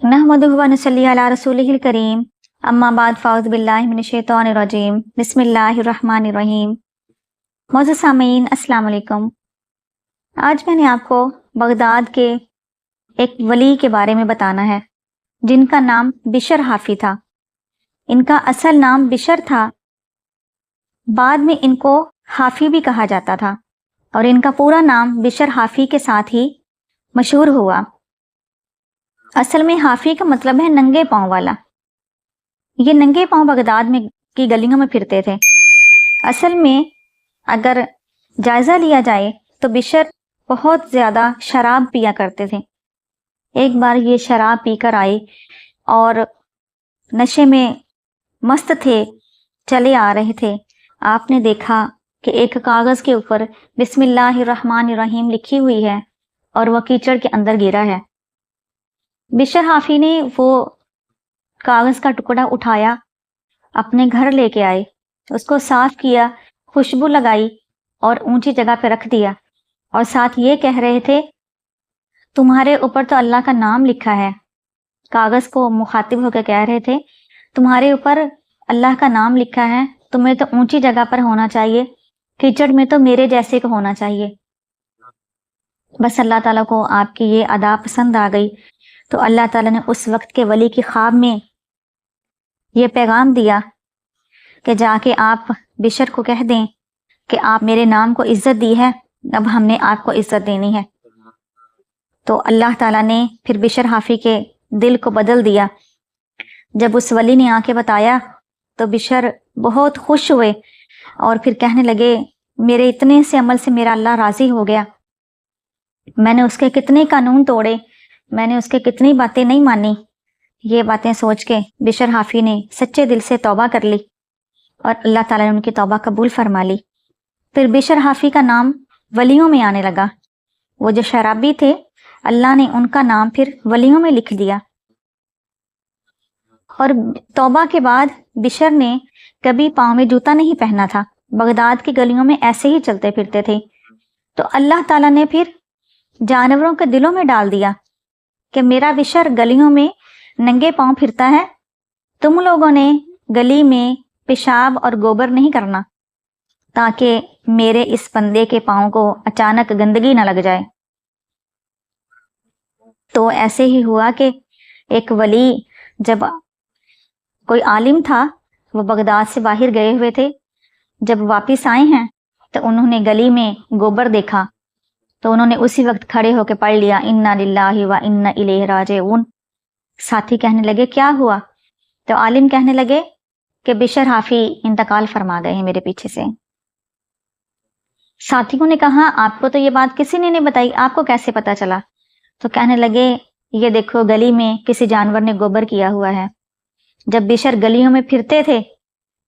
नहमदुहु व नसल्ली अला रसूलिहिल करीम अम्मा बाद फ़ाउज़ु बिल्लाहि मिनश शैतानिर रजीम बिस्मिल्लाहिर रहमानिर रहीम। मौजूद सामीन अस्सलाम वालेकुम। आज मैंने आपको बगदाद के एक वली के बारे में बताना है जिनका नाम बिशर हाफ़ी था। इनका असल नाम बिशर था, बाद में इनको हाफ़ी भी कहा जाता था और इनका पूरा नाम बिशर हाफ़ी के साथ ही मशहूर हुआ। असल में हाफ़ी का मतलब है नंगे पाँव वाला। ये नंगे पाँव बगदाद में की गलियों में फिरते थे। असल में अगर जायज़ा लिया जाए तो बिशर बहुत ज़्यादा शराब पिया करते थे। एक बार ये शराब पीकर आए और नशे में मस्त थे, चले आ रहे थे। आपने देखा कि एक कागज़ के ऊपर बिस्मिल्लाहिर्रहमानिर्रहीम लिखी हुई है और वह कीचड़ के अंदर गिरा है। बिशर हाफ़ी ने वो कागज़ का टुकड़ा उठाया, अपने घर लेके आए, उसको साफ किया, खुशबू लगाई और ऊंची जगह पे रख दिया और साथ ये कह रहे थे, तुम्हारे ऊपर तो अल्लाह का नाम लिखा है। कागज़ को मुखातिब होकर कह रहे थे, तुम्हारे ऊपर अल्लाह का नाम लिखा है, तुम्हें तो ऊंची जगह पर होना चाहिए, कीचड़ में तो मेरे जैसे को होना चाहिए। बस अल्लाह ताला को आपकी ये अदा पसंद आ गई तो अल्लाह ताला ने उस वक्त के वली की ख्वाब में ये पैगाम दिया कि जाके आप बिशर को कह दें कि आप मेरे नाम को इज्जत दी है, अब हमने आपको इज्जत देनी है। तो अल्लाह ताला ने फिर बिशर हाफ़ी के दिल को बदल दिया। जब उस वली ने आके बताया तो बिशर बहुत खुश हुए और फिर कहने लगे, मेरे इतने से अमल से मेरा अल्लाह राज़ी हो गया। मैंने उसके कितने कानून तोड़े, मैंने उसके कितनी बातें नहीं मानी। ये बातें सोच के बिशर हाफ़ी ने सच्चे दिल से तौबा कर ली और अल्लाह ताला ने उनकी तौबा कबूल फरमा ली। फिर बिशर हाफ़ी का नाम वलियों में आने लगा। वो जो शराबी थे, अल्लाह ने उनका नाम फिर वलियों में लिख दिया। और तौबा के बाद बिशर ने कभी पाँव में जूता नहीं पहना था, बगदाद की गलियों में ऐसे ही चलते फिरते थे। तो अल्लाह ताला ने फिर जानवरों के दिलों में डाल दिया कि मेरा बिशर गलियों में नंगे पांव फिरता है, तुम लोगों ने गली में पेशाब और गोबर नहीं करना ताकि मेरे इस बंदे के पांव को अचानक गंदगी ना लग जाए। तो ऐसे ही हुआ कि एक वली, जब कोई आलिम था, वो बगदाद से बाहर गए हुए थे, जब वापस आए हैं तो उन्होंने गली में गोबर देखा तो उन्होंने उसी वक्त खड़े होकर पढ़ लिया, इन्ना लिल्लाहि व इन्ना इलैहि राजिऊन। साथी कहने लगे, क्या हुआ? तो आलिम कहने लगे कि बिशर हाफ़ी इंतकाल फरमा गए हैं मेरे पीछे से। साथियों ने कहा, आपको तो ये बात किसी ने नहीं बताई, आपको कैसे पता चला? तो कहने लगे, ये देखो गली में किसी जानवर ने गोबर किया हुआ है। जब बिशर गलियों में फिरते थे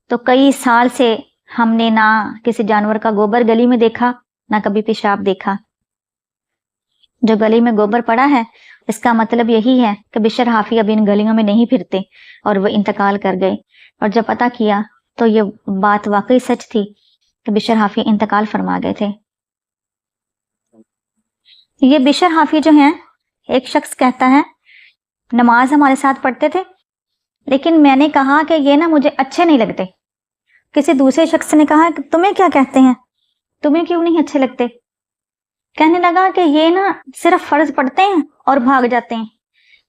तो कई साल से हमने ना किसी जानवर का गोबर गली में देखा, ना कभी पेशाब देखा। जो गली में गोबर पड़ा है, इसका मतलब यही है कि बिशर हाफ़ी अब इन गलियों में नहीं फिरते और वो इंतकाल कर गए। और जब पता किया तो ये बात वाकई सच थी कि बिशर हाफ़ी इंतकाल फरमा गए थे। ये बिशर हाफ़ी जो हैं, एक शख्स कहता है, नमाज हमारे साथ पढ़ते थे, लेकिन मैंने कहा कि ये ना मुझे अच्छे नहीं लगते। किसी दूसरे शख्स ने कहा कि तुम्हें क्या कहते हैं, तुम्हें क्यों नहीं अच्छे लगते? कहने लगा कि ये ना सिर्फ फर्ज पढ़ते हैं और भाग जाते हैं,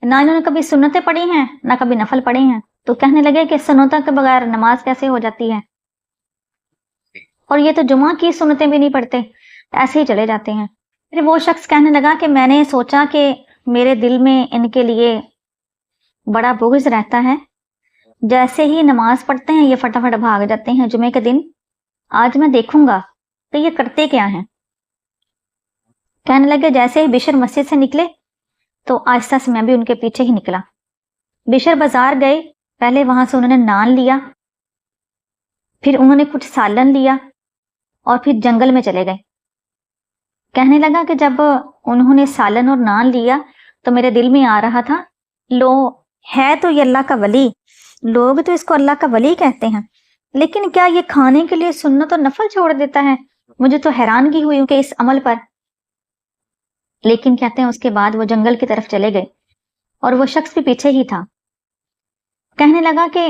ना इन्होंने कभी सुन्नतें पढ़ी हैं ना कभी नफल पढ़े हैं। तो कहने लगे कि सुन्नतों के बगैर नमाज कैसे हो जाती है, और ये तो जुमा की सुन्नतें भी नहीं पढ़ते, ऐसे ही चले जाते हैं। फिर वो शख्स कहने लगा कि मैंने सोचा कि मेरे दिल में इनके लिए बड़ा बुग़्ज़ रहता है, जैसे ही नमाज पढ़ते हैं ये फटाफट भाग जाते हैं जुमे के दिन, आज मैं देखूंगा कि ये करते क्या हैं। कहने लगे, जैसे ही बिशर मस्जिद से निकले तो आहिस्ता से मैं भी उनके पीछे ही निकला। बिशर बाजार गए, पहले वहां से उन्होंने नान लिया, फिर उन्होंने कुछ सालन लिया और फिर जंगल में चले गए। कहने लगा कि जब उन्होंने सालन और नान लिया तो मेरे दिल में आ रहा था, लो है तो ये अल्लाह का वली, लोग तो इसको अल्लाह का वली कहते हैं, लेकिन क्या ये खाने के लिए सुन्नत और नफल छोड़ देता है? मुझे तो हैरानगी हुई कि इस अमल पर। लेकिन कहते हैं उसके बाद वो जंगल की तरफ चले गए اور وہ شخص بھی پیچھے ہی تھا۔ کہنے لگا کہ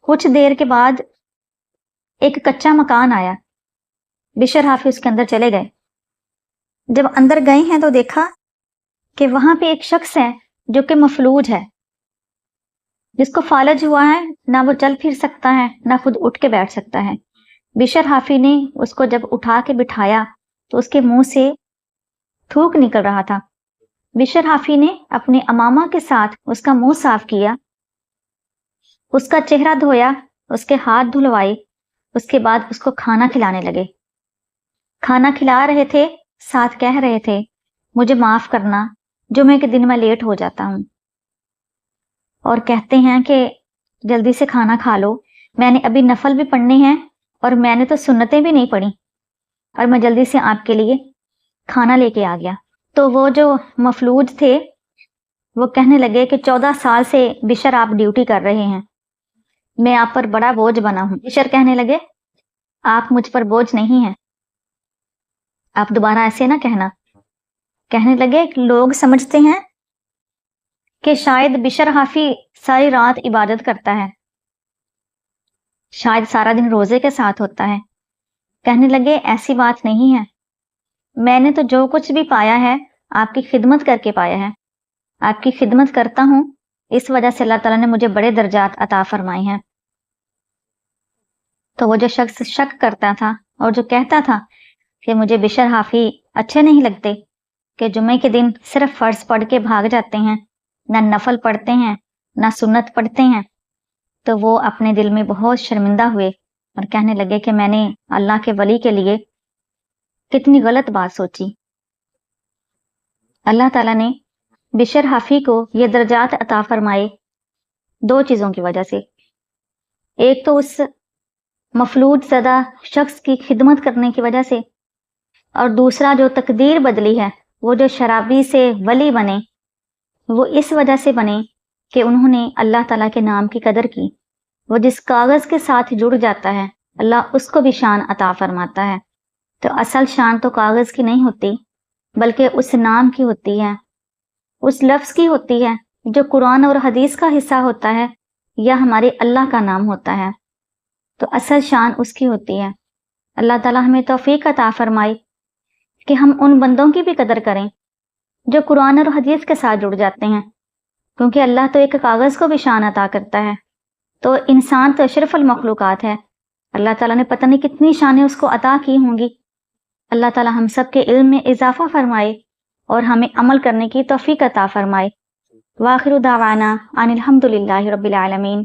کچھ دیر کے بعد ایک کچا مکان آیا، بشر حافی اس کے اندر چلے گئے۔ جب اندر گئے ہیں تو دیکھا کہ وہاں پہ ایک شخص ہے جو کہ مفلوج ہے، جس کو فالج ہوا ہے، نہ وہ چل پھر سکتا ہے نہ خود اٹھ کے بیٹھ سکتا ہے۔ بشر حافی نے اس کو جب اٹھا کے بٹھایا تو اس کے منہ سے تھوک نکل رہا تھا۔ بشر حافی نے اپنے امامہ کے ساتھ اس کا منہ صاف کیا، اس کا چہرہ دھویا، اس کے ہاتھ دھلوائے، اس کے بعد اس کو کھانا کھلانے لگے۔ کھانا کھلا رہے تھے، ساتھ کہہ رہے تھے مجھے معاف کرنا، جمعے کے دن میں لیٹ ہو جاتا ہوں، اور کہتے ہیں کہ جلدی سے کھانا کھا لو، میں نے ابھی نفل بھی پڑھنے ہیں اور میں نے تو سنتیں بھی نہیں پڑھی، اور میں جلدی سے آپ کے لیے کھانا لے کے آ گیا۔ تو وہ جو مفلوج تھے وہ کہنے لگے کہ 14 سال سے بشر آپ ڈیوٹی کر رہے ہیں، میں آپ پر بڑا بوجھ بنا ہوں۔ بشر کہنے لگے آپ مجھ پر بوجھ نہیں ہیں، آپ دوبارہ ایسے نہ کہنا۔ کہنے لگے لوگ سمجھتے ہیں کہ شاید بشر حافی ساری رات عبادت کرتا ہے، شاید سارا دن روزے کے ساتھ ہوتا ہے۔ کہنے لگے ایسی بات نہیں ہے، میں نے تو جو کچھ بھی پایا ہے آپ کی خدمت کر کے پایا ہے، آپ کی خدمت کرتا ہوں، اس وجہ سے اللہ تعالیٰ نے مجھے بڑے درجات عطا فرمائے ہیں۔ تو وہ جو شخص شک کرتا تھا اور جو کہتا تھا کہ مجھے بشر حافی اچھے نہیں لگتے، کہ جمعے کے دن صرف فرض پڑھ کے بھاگ جاتے ہیں، نہ نفل پڑھتے ہیں نہ سنت پڑھتے ہیں، تو وہ اپنے دل میں بہت شرمندہ ہوئے اور کہنے لگے کہ میں نے اللہ کے ولی کے لیے کتنی غلط بات سوچی۔ اللہ تعالیٰ نے بشر حافی کو یہ درجات عطا فرمائے 2 چیزوں کی وجہ سے۔ ایک تو اس مفلوج زدہ شخص کی خدمت کرنے کی وجہ سے، اور دوسرا جو تقدیر بدلی ہے، وہ جو شرابی سے ولی بنے، وہ اس وجہ سے بنے کہ انہوں نے اللہ تعالیٰ کے نام کی قدر کی۔ وہ جس کاغذ کے ساتھ جڑ جاتا ہے اللہ اس کو بھی شان عطا فرماتا ہے۔ تو اصل شان تو کاغذ کی نہیں ہوتی، بلکہ اس نام کی ہوتی ہے، اس لفظ کی ہوتی ہے جو قرآن اور حدیث کا حصہ ہوتا ہے یا ہمارے اللہ کا نام ہوتا ہے۔ تو اصل شان اس کی ہوتی ہے۔ اللہ تعالیٰ ہمیں توفیق عطا فرمائے کہ ہم ان بندوں کی بھی قدر کریں جو قرآن اور حدیث کے ساتھ جڑ جاتے ہیں، کیونکہ اللہ تو ایک کاغذ کو بھی شان عطا کرتا ہے، تو انسان تو اشرف المخلوقات ہے، اللہ تعالیٰ نے پتہ نہیں کتنی شانیں اس کو عطا کی ہوں گی۔ اللہ تعالیٰ ہم سب کے علم میں اضافہ فرمائے اور ہمیں عمل کرنے کی توفیق عطا فرمائے۔ وآخر دعوانا ان الحمد للہ رب العالمین۔